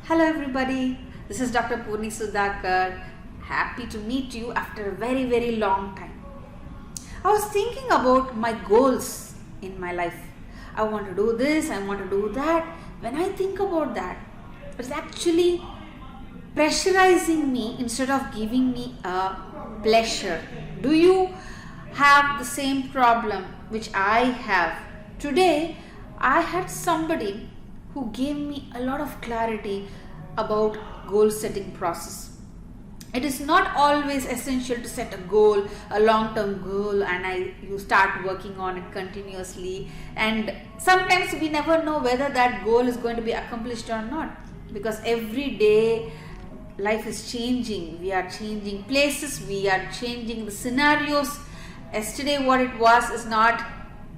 Hello everybody, this is Dr. Purni Sudhakar. Happy to meet you after a very long time. I was thinking about my goals in my life. I want to do this, I want to do that. When I think about that, it's actually pressurizing me instead of giving me a pleasure. Do you have the same problem which I have? Today, I had somebody who gave me a lot of clarity about goal setting process. It is not always essential to set a goal, a long-term goal, and you start working on it continuously. And sometimes we never know whether that goal is going to be accomplished or not, because every day life is changing. We are changing places, we are changing the scenarios. Yesterday what it was is not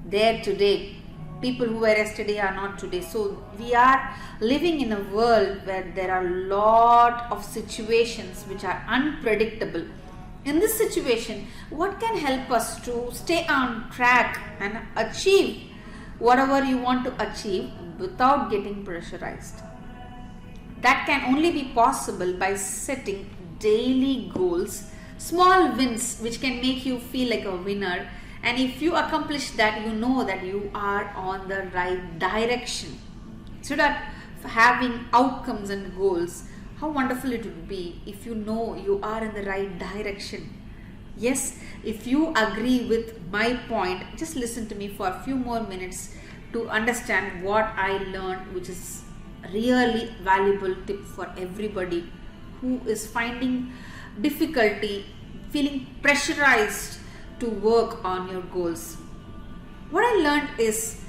there today. People who were yesterday are not today. So we are living in a world where there are a lot of situations which are unpredictable. In this situation, what can help us to stay on track and achieve whatever you want to achieve without getting pressurized? That can only be possible by setting daily goals, small wins which can make you feel like a winner. And if you accomplish that, you know that you are on the right direction. So that having outcomes and goals, how wonderful it would be if you know you are in the right direction. Yes, if you agree with my point, just listen to me for a few more minutes to understand what I learned, which is really valuable tip for everybody who is finding difficulty, feeling pressurized to work on your goals. What I learned is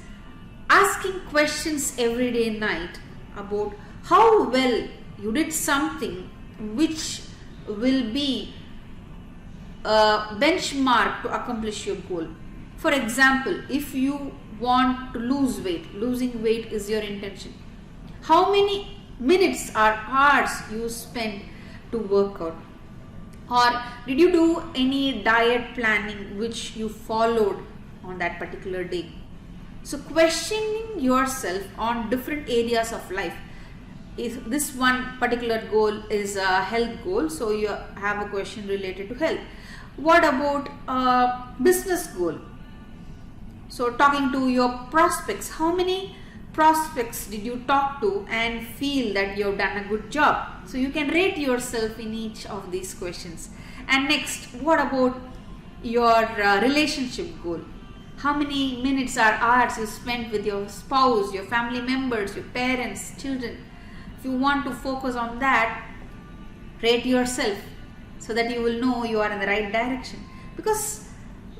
asking questions every day and night about how well you did something which will be a benchmark to accomplish your goal. For example, if you want to lose weight, losing weight is your intention. How many minutes or hours you spend to work out? Or did you do any diet planning which you followed on that particular day? So questioning yourself on different areas of life. If this one particular goal is a health goal, so you have a question related to health. What about a business goal? So talking to your prospects, how many prospects did you talk to and feel that you've done a good job? So you can rate yourself in each of these questions. And next, what about your relationship goal? How many minutes or hours you spent with your spouse, your family members, your parents, children? If you want to focus on that, rate yourself so that you will know you are in the right direction. Because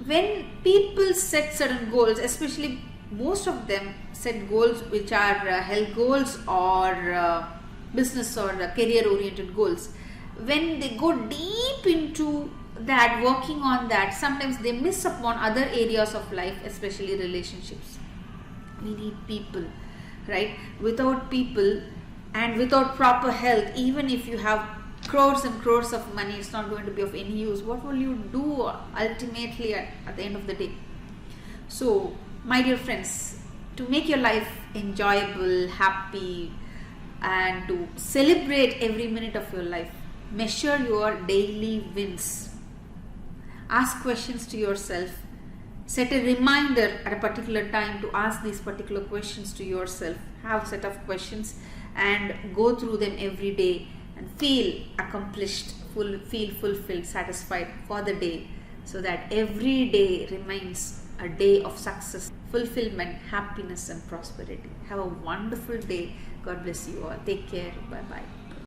when people set certain goals, especially most of them set goals which are health goals or business or career oriented goals. When they go deep into that, working on that, sometimes they miss upon other areas of life, especially relationships. We need people, right? Without people and without proper health, even if you have crores and crores of money, it's not going to be of any use. What will you do ultimately at the end of the day? So my dear friends, to make your life enjoyable, happy, and to celebrate every minute of your life, measure your daily wins. Ask questions to yourself. Set a reminder at a particular time to ask these particular questions to yourself. Have a set of questions and go through them every day and feel accomplished, feel fulfilled, satisfied for the day, so that every day remains a day of success, fulfillment, happiness and prosperity. Have a wonderful day. God bless you all. Take care. Bye bye.